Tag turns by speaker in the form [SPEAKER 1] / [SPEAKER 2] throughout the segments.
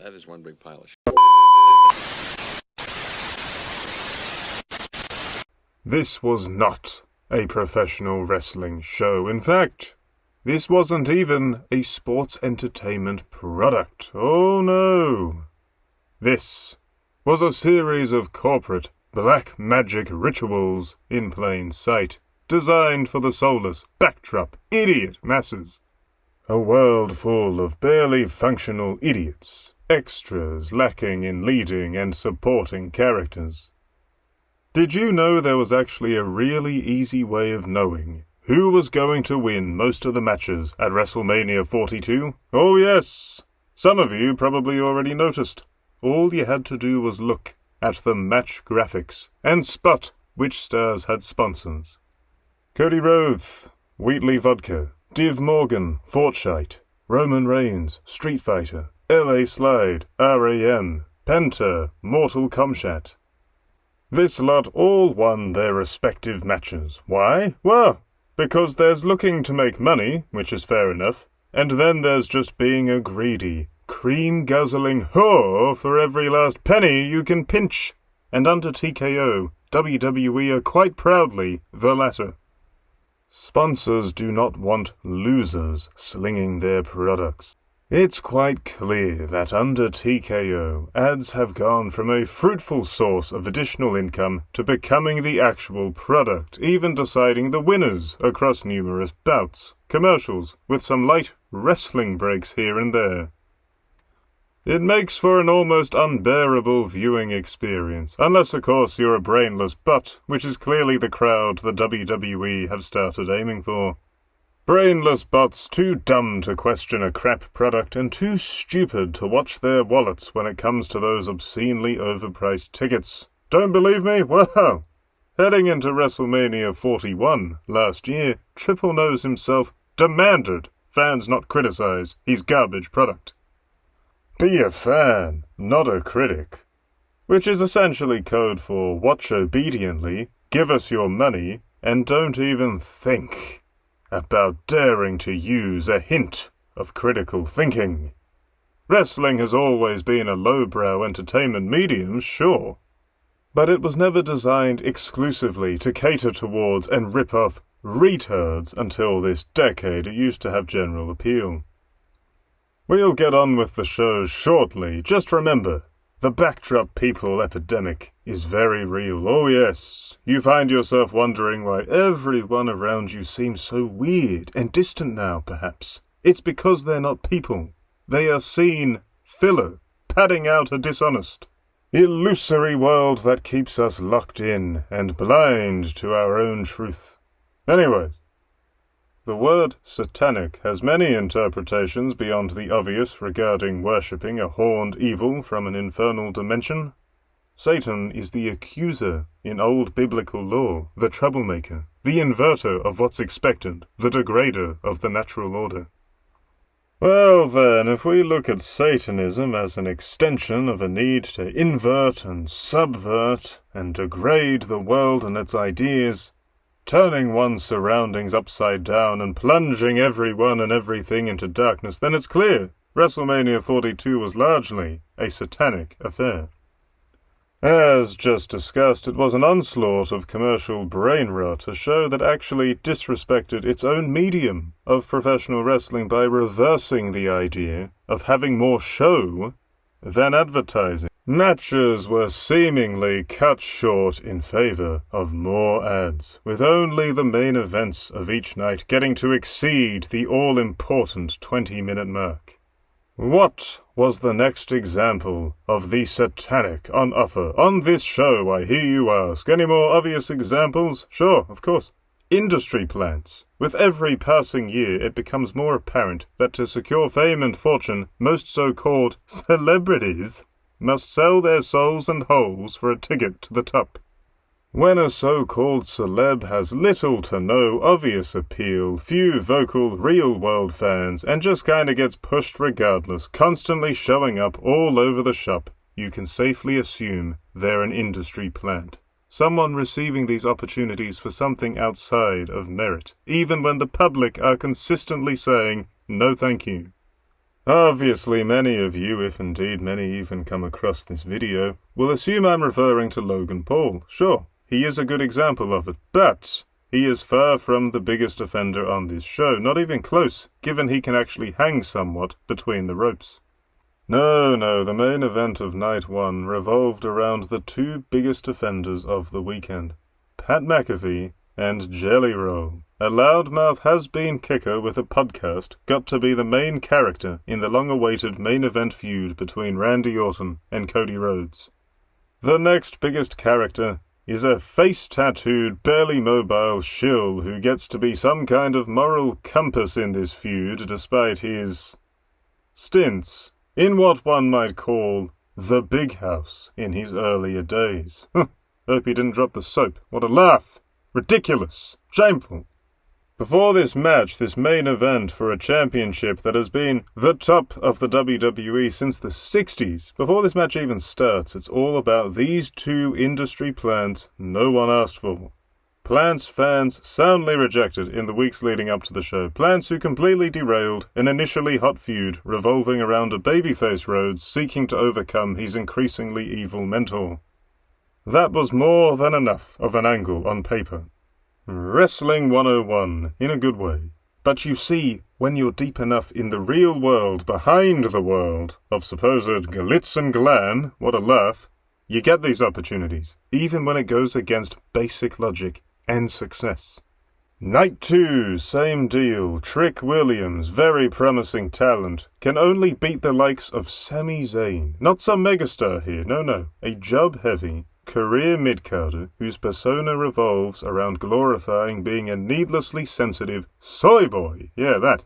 [SPEAKER 1] That is one big pile of shit.
[SPEAKER 2] This was not a professional wrestling show. In fact, this wasn't even a sports entertainment product. Oh no. This was a series of corporate black magic rituals in plain sight, designed for the soulless, backdrop, idiot masses. A world full of barely functional idiots, extras lacking in leading and supporting characters. Did you know there was actually a really easy way of knowing who was going to win most of the matches at WrestleMania 42? Oh yes! Some of you probably already noticed. All you had to do was look at the match graphics and spot which stars had sponsors. Cody Rhodes, Wheatley Vodka, Div Morgan, Fortschite, Roman Reigns, Street Fighter, LA Slide, RAM, Penta, Mortal Kombat. This lot all won their respective matches. Why? Well, because there's looking to make money, which is fair enough, and then there's just being a greedy, cream-guzzling whore for every last penny you can pinch. And under TKO, WWE are quite proudly the latter. Sponsors do not want losers slinging their products. It's quite clear that under TKO, ads have gone from a fruitful source of additional income to becoming the actual product, even deciding the winners across numerous bouts, commercials, with some light wrestling breaks here and there. It makes for an almost unbearable viewing experience, unless of course you're a brainless butt, which is clearly the crowd the WWE have started aiming for. Brainless butts too dumb to question a crap product and too stupid to watch their wallets when it comes to those obscenely overpriced tickets. Don't believe me? Well, heading into WrestleMania 41 last year, Triple Nose himself demanded fans not criticize his garbage product. Be a fan, not a critic. Which is essentially code for watch obediently, give us your money, and don't even think about daring to use a hint of critical thinking. Wrestling has always been a lowbrow entertainment medium, sure, but it was never designed exclusively to cater towards and rip off retards until this decade. It used to have general appeal. We'll get on with the show shortly. Just remember, the backdrop people epidemic is very real. Oh yes, you find yourself wondering why everyone around you seems so weird and distant now, perhaps. It's because they're not people. They are seen filler, padding out a dishonest, illusory world that keeps us locked in and blind to our own truth. Anyways, the word Satanic has many interpretations beyond the obvious regarding worshipping a horned evil from an infernal dimension. Satan is the accuser in old biblical lore, the troublemaker, the inverter of what's expected, the degrader of the natural order. Well then, if we look at Satanism as an extension of a need to invert and subvert and degrade the world and its ideas, turning one's surroundings upside down and plunging everyone and everything into darkness, then it's clear WrestleMania 42 was largely a satanic affair. As just discussed, it was an onslaught of commercial brain rot, a show that actually disrespected its own medium of professional wrestling by reversing the idea of having more show than advertising. Matches were seemingly cut short in favor of more ads, with only the main events of each night getting to exceed the all-important 20-minute mark. What was the next example of the Satanic on offer on this show, I hear you ask? Any more obvious examples? Sure, of course. Industry plants. With every passing year, it becomes more apparent that to secure fame and fortune, most so-called celebrities must sell their souls and holes for a ticket to the top. When a so-called celeb has little to no obvious appeal, few vocal real-world fans, and just kinda gets pushed regardless, constantly showing up all over the shop, you can safely assume they're an industry plant. Someone receiving these opportunities for something outside of merit, even when the public are consistently saying, no thank you. Obviously, many of you, if indeed many even come across this video, will assume I'm referring to Logan Paul. Sure, he is a good example of it, but he is far from the biggest offender on this show, not even close, given he can actually hang somewhat between the ropes. No, the main event of Night 1 revolved around the two biggest offenders of the weekend, Pat McAfee and Jelly Roll. A loudmouth has-been kicker with a podcast got to be the main character in the long-awaited main event feud between Randy Orton and Cody Rhodes. The next biggest character is a face-tattooed, barely mobile shill who gets to be some kind of moral compass in this feud despite his stints in what one might call the big house in his earlier days. Hope he didn't drop the soap. What a laugh! Ridiculous! Shameful! Before this match, this main event for a championship that has been the top of the WWE since the 60s, before this match even starts, it's all about these two industry plants no one asked for. Plants fans soundly rejected in the weeks leading up to the show. Plants who completely derailed an initially hot feud revolving around a babyface Rhodes seeking to overcome his increasingly evil mentor. That was more than enough of an angle on paper. Wrestling 101, in a good way. But you see, when you're deep enough in the real world, behind the world, of supposed glitz and glam, what a laugh, you get these opportunities, even when it goes against basic logic and success. Night 2, same deal. Trick Williams, very promising talent, can only beat the likes of Sami Zayn. Not some megastar here, no. A job-heavy, career mid-carder whose persona revolves around glorifying being a needlessly sensitive soy boy. Yeah, that.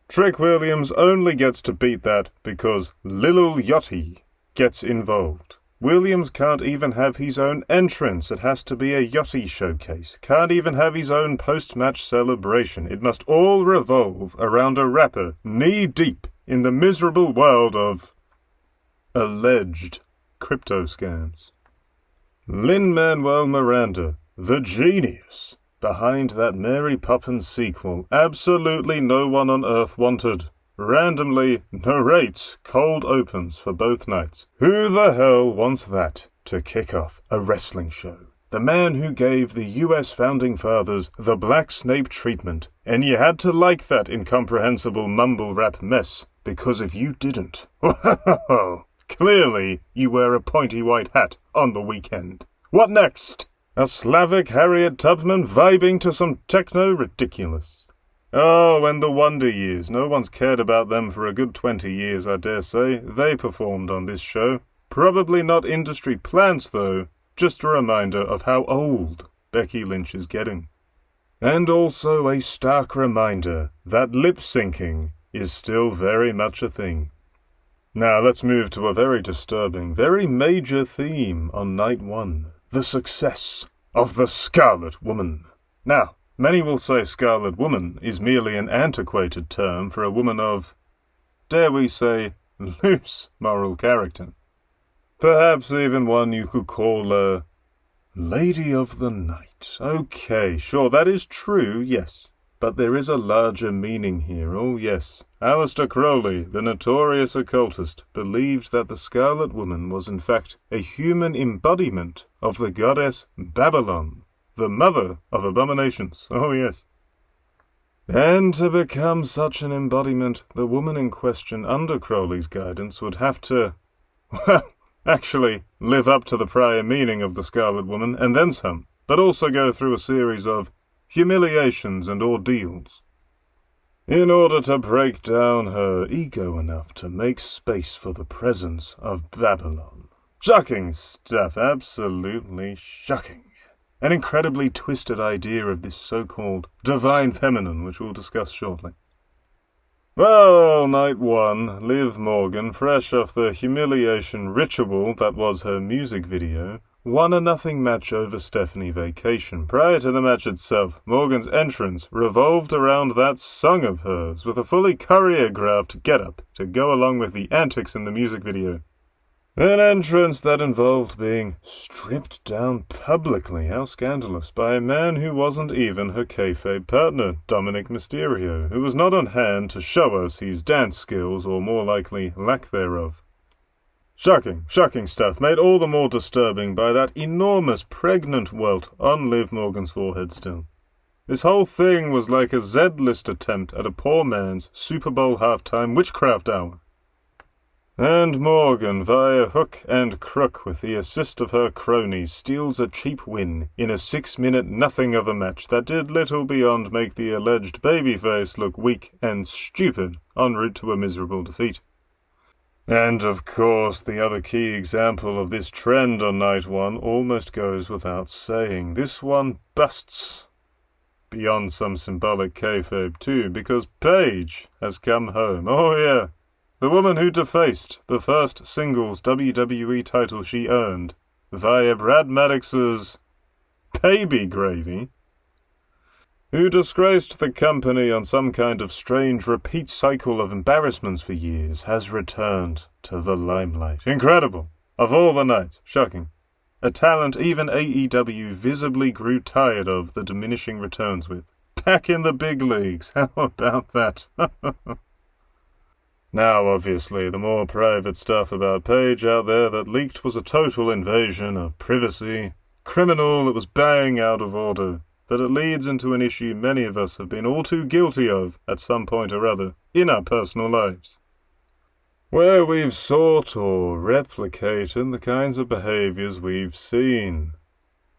[SPEAKER 2] Trick Williams only gets to beat that because Lil Yachty gets involved. Williams can't even have his own entrance. It has to be a Yachty showcase. Can't even have his own post-match celebration. It must all revolve around a rapper knee-deep in the miserable world of alleged crypto scams. Lin-Manuel Miranda, the genius behind that Mary Poppins sequel, absolutely no one on Earth wanted, randomly narrates cold opens for both nights. Who the hell wants that to kick off a wrestling show? The man who gave the US Founding Fathers the Black Snape treatment, and you had to like that incomprehensible mumble-rap mess, because if you didn't, clearly you wear a pointy white hat on the weekend. What next? A Slavic Harriet Tubman vibing to some techno? Ridiculous. Oh, and the Wonder Years. No one's cared about them for a good 20 years, I dare say. They performed on this show. Probably not industry plants, though. Just a reminder of how old Becky Lynch is getting. And also a stark reminder that lip-syncing is still very much a thing. Now let's move to a very disturbing, very major theme on Night 1. The success of the Scarlet Woman. Now, many will say Scarlet Woman is merely an antiquated term for a woman of, dare we say, loose moral character. Perhaps even one you could call a Lady of the Night. Okay, sure, that is true, yes. But there is a larger meaning here, oh yes. Aleister Crowley, the notorious occultist, believed that the Scarlet Woman was in fact a human embodiment of the goddess Babylon, the mother of abominations, oh yes. And to become such an embodiment, the woman in question under Crowley's guidance would have to, well, actually live up to the prior meaning of the Scarlet Woman and then some, but also go through a series of humiliations and ordeals, in order to break down her ego enough to make space for the presence of Babylon. Shocking stuff, absolutely shocking. An incredibly twisted idea of this so-called divine feminine, which we'll discuss shortly. Well, Night 1, Liv Morgan, fresh off the humiliation ritual that was her music video, won a nothing match over Stephanie Vacation. Prior to the match itself, Morgan's entrance revolved around that song of hers, with a fully choreographed get-up to go along with the antics in the music video. An entrance that involved being stripped down publicly, how scandalous, by a man who wasn't even her kayfabe partner, Dominic Mysterio, who was not on hand to show us his dance skills, or more likely, lack thereof. Shocking stuff, made all the more disturbing by that enormous pregnant welt on Liv Morgan's forehead still. This whole thing was like a Z-list attempt at a poor man's Super Bowl halftime witchcraft hour. And Morgan, via hook and crook with the assist of her cronies, steals a cheap win in a 6-minute nothing of a match that did little beyond make the alleged babyface look weak and stupid en route to a miserable defeat. And of course, the other key example of this trend on night one almost goes without saying. This one busts beyond some symbolic kayfabe too, because Paige has come home. Oh yeah. The woman who defaced the first singles WWE title she earned via Brad Maddox's baby gravy, who disgraced the company on some kind of strange repeat cycle of embarrassments for years, has returned to the limelight. Incredible! Of all the nights, shocking. A talent even AEW visibly grew tired of the diminishing returns with. Back in the big leagues, how about that? Now, obviously, the more private stuff about Paige out there that leaked was a total invasion of privacy, criminal that was bang out of order, but it leads into an issue many of us have been all too guilty of at some point or other in our personal lives, where we've sought or replicated the kinds of behaviors we've seen,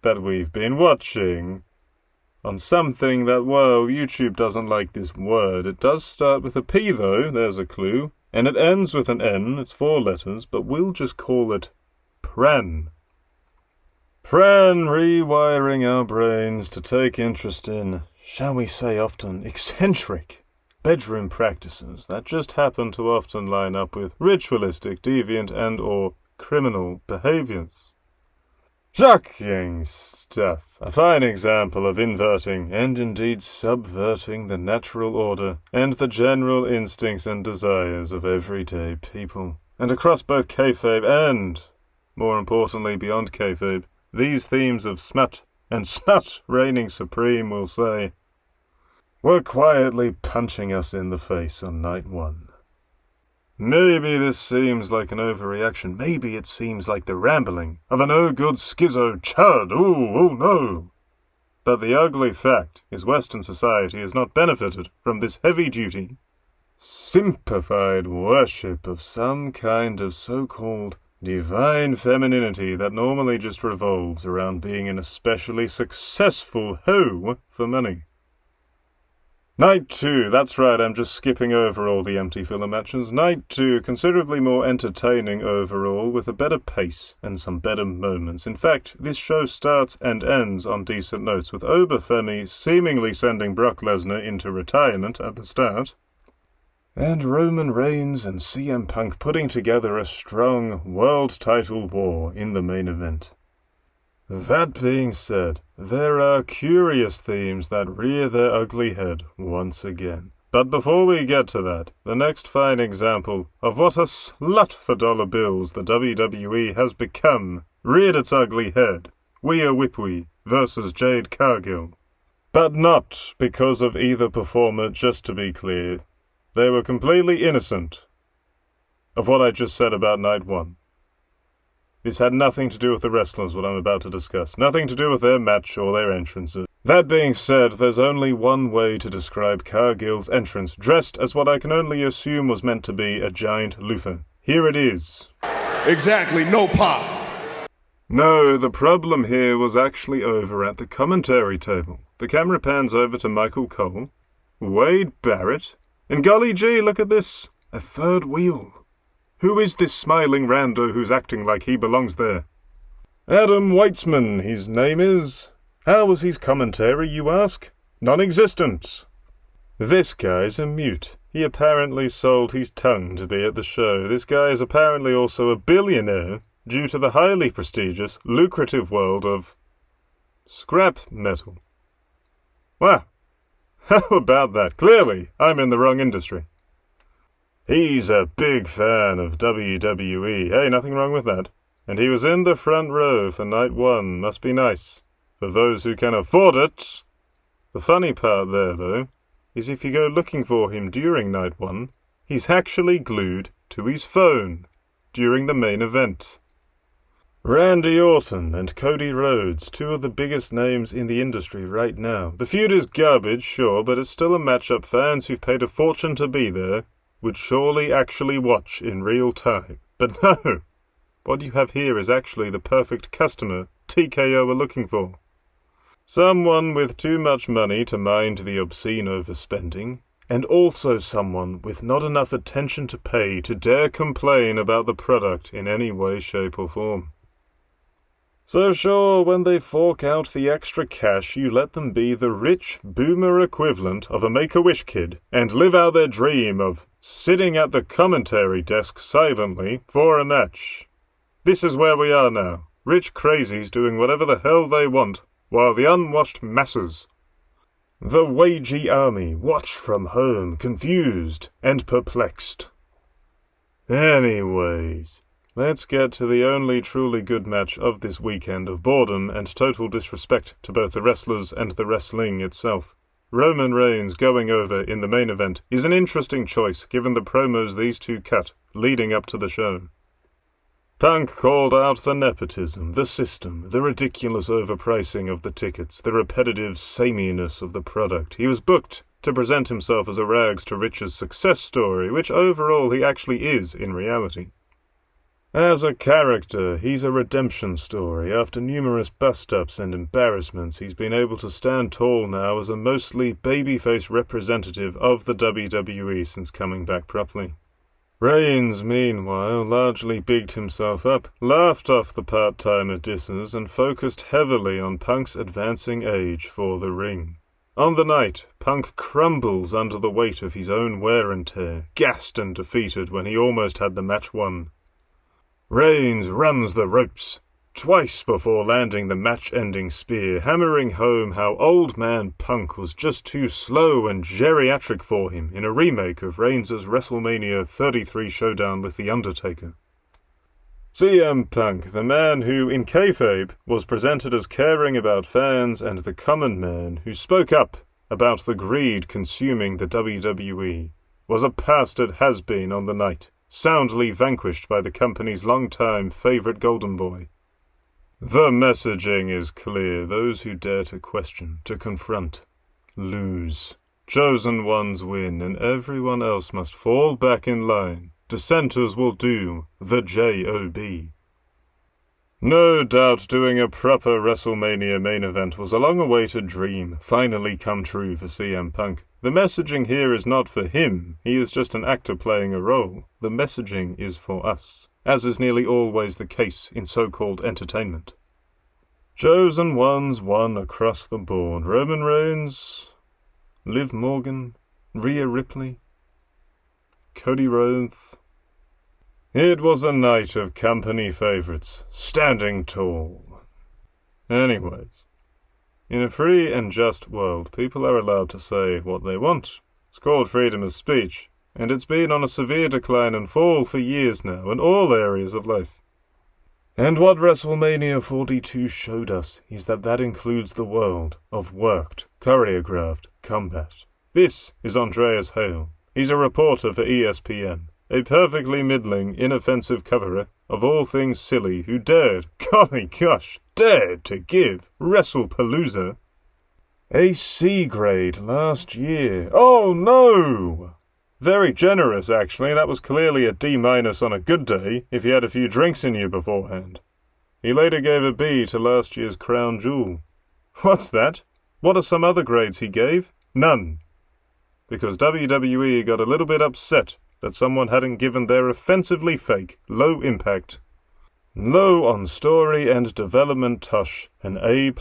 [SPEAKER 2] that we've been watching, on something that, well, YouTube doesn't like this word. It does start with a P, though, there's a clue, and it ends with an N, it's 4 letters, but we'll just call it Pran. Pran rewiring our brains to take interest in, shall we say often, eccentric bedroom practices that just happen to often line up with ritualistic, deviant, and or criminal behaviors. Shocking stuff. A fine example of inverting, and indeed subverting, the natural order and the general instincts and desires of everyday people. And across both kayfabe and, more importantly beyond kayfabe, these themes of smut, and smut reigning supreme, we'll say, were quietly punching us in the face on night one. Maybe this seems like an overreaction. Maybe it seems like the rambling of a no-good schizo chud. Oh no! But the ugly fact is Western society has not benefited from this heavy-duty, simplified worship of some kind of so-called divine femininity that normally just revolves around being an especially successful hoe for money. Night 2, that's right, I'm just skipping over all the empty filler matches. Night 2, considerably more entertaining overall, with a better pace and some better moments. In fact, this show starts and ends on decent notes, with Oberfemi seemingly sending Brock Lesnar into retirement at the start, and Roman Reigns and CM Punk putting together a strong world title war in the main event. That being said, there are curious themes that rear their ugly head once again. But before we get to that, the next fine example of what a slut for dollar bills the WWE has become reared its ugly head. Rhea Ripley versus Jade Cargill. But not because of either performer, just to be clear. They were completely innocent of what I just said about night 1. This had nothing to do with the wrestlers, what I'm about to discuss. Nothing to do with their match or their entrances. That being said, there's only one way to describe Cargill's entrance, dressed as what I can only assume was meant to be a giant loofah. Here it is.
[SPEAKER 1] Exactly, no pop.
[SPEAKER 2] No, the problem here was actually over at the commentary table. The camera pans over to Michael Cole, Wade Barrett, and golly gee, look at this, a third wheel. Who is this smiling rando who's acting like he belongs there? Adam Weitzman, his name is. How was his commentary, you ask? Non-existent. This guy's a mute. He apparently sold his tongue to be at the show. This guy is apparently also a billionaire due to the highly prestigious, lucrative world of scrap metal. Well, how about that? Clearly, I'm in the wrong industry. He's a big fan of WWE. Hey, nothing wrong with that. And he was in the front row for night one. Must be nice. For those who can afford it. The funny part there, though, is if you go looking for him during night one, he's actually glued to his phone during the main event. Randy Orton and Cody Rhodes, two of the biggest names in the industry right now. The feud is garbage, sure, but it's still a matchup fans who've paid a fortune to be there would surely actually watch in real time. But no, what you have here is actually the perfect customer TKO are looking for. Someone with too much money to mind the obscene overspending, and also someone with not enough attention to pay to dare complain about the product in any way, shape or form. So sure, when they fork out the extra cash, you let them be the rich boomer equivalent of a Make-A-Wish kid and live out their dream of sitting at the commentary desk silently for a match. This is where we are now. Rich crazies doing whatever the hell they want, while the unwashed masses, the wagey army, watch from home, confused and perplexed. Anyways, let's get to the only truly good match of this weekend of boredom and total disrespect to both the wrestlers and the wrestling itself. Roman Reigns going over in the main event is an interesting choice given the promos these two cut leading up to the show. Punk called out the nepotism, the system, the ridiculous overpricing of the tickets, the repetitive sameness of the product. He was booked to present himself as a rags-to-riches success story, which overall he actually is in reality. As a character, he's a redemption story. After numerous bust-ups and embarrassments, he's been able to stand tall now as a mostly babyface representative of the WWE since coming back properly. Reigns, meanwhile, largely bigged himself up, laughed off the part-timer dissers, and focused heavily on Punk's advancing age for the ring. On the night, Punk crumbles under the weight of his own wear and tear, gassed and defeated when he almost had the match won. Reigns runs the ropes, twice before landing the match-ending spear, hammering home how old man Punk was just too slow and geriatric for him in a remake of Reigns' WrestleMania 33 showdown with The Undertaker. CM Punk, the man who, in kayfabe, was presented as caring about fans and the common man who spoke up about the greed consuming the WWE, was a bastard has-been on the night, soundly vanquished by the company's long-time favourite golden boy. The messaging is clear. Those who dare to question, to confront, lose. Chosen ones win, and everyone else must fall back in line. Dissenters will do the J.O.B. No doubt doing a proper WrestleMania main event was a long-awaited dream, finally come true for CM Punk. The messaging here is not for him, he is just an actor playing a role. The messaging is for us, as is nearly always the case in so-called entertainment. Chosen ones won across the board. Roman Reigns, Liv Morgan, Rhea Ripley, Cody Rhodes. It was a night of company favourites, standing tall. Anyways, in a free and just world, people are allowed to say what they want. It's called freedom of speech, and it's been on a severe decline and fall for years now in all areas of life. And what WrestleMania 42 showed us is that includes the world of worked, choreographed combat. This is Andreas Hale. He's a reporter for ESPN, a perfectly middling, inoffensive coverer of all things silly who dared, golly gosh, dared to give WrestlePalooza a C grade last year. Oh no! Very generous, actually. That was clearly a D- on a good day, if you had a few drinks in you beforehand. He later gave a B to last year's crown jewel. What's that? What are some other grades he gave? None. Because WWE got a little bit upset that someone hadn't given their offensively fake, low impact, low on story and development tosh an A+++.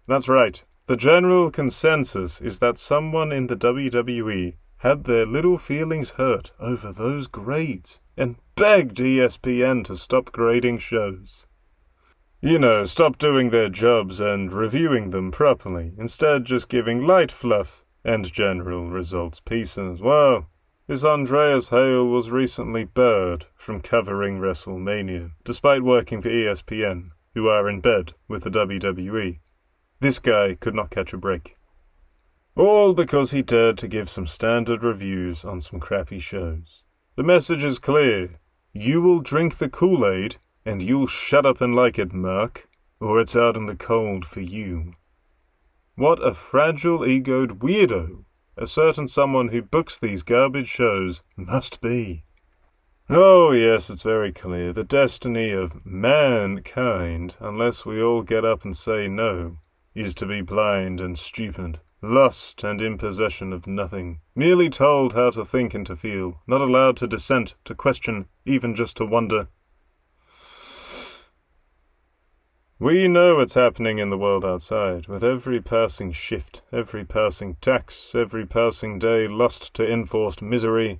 [SPEAKER 2] That's right. The general consensus is that someone in the WWE had their little feelings hurt over those grades and begged ESPN to stop grading shows. You know, stop doing their jobs and reviewing them properly, instead just giving light fluff and general results pieces. Well, This Andreas Hale was recently barred from covering WrestleMania, despite working for ESPN, who are in bed with the WWE. This guy could not catch a break. All because he dared to give some standard reviews on some crappy shows. The message is clear. You will drink the Kool-Aid, and you'll shut up and like it, Mark, or it's out in the cold for you. What a fragile-egoed weirdo a certain someone who books these garbage shows must be. Oh yes, it's very clear. The destiny of mankind, unless we all get up and say no, is to be blind and stupid, lost and in possession of nothing, merely told how to think and to feel, not allowed to dissent, to question, even just to wonder. We know what's happening in the world outside, with every passing shift, every passing tax, every passing day lost to enforced misery,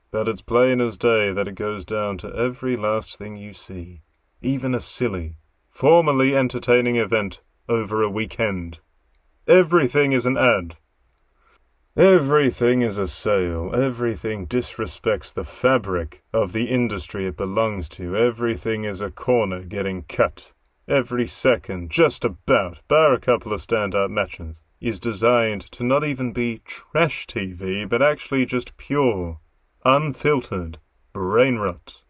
[SPEAKER 2] but it's plain as day that it goes down to every last thing you see, even a silly, formerly entertaining event over a weekend. Everything is an ad. Everything is a sale. Everything disrespects the fabric of the industry it belongs to. Everything is a corner getting cut. Every second, just about, bar a couple of stand-up matches, is designed to not even be trash TV, but actually just pure, unfiltered brain rot.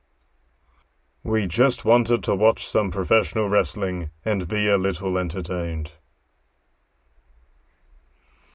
[SPEAKER 2] We just wanted to watch some professional wrestling and be a little entertained.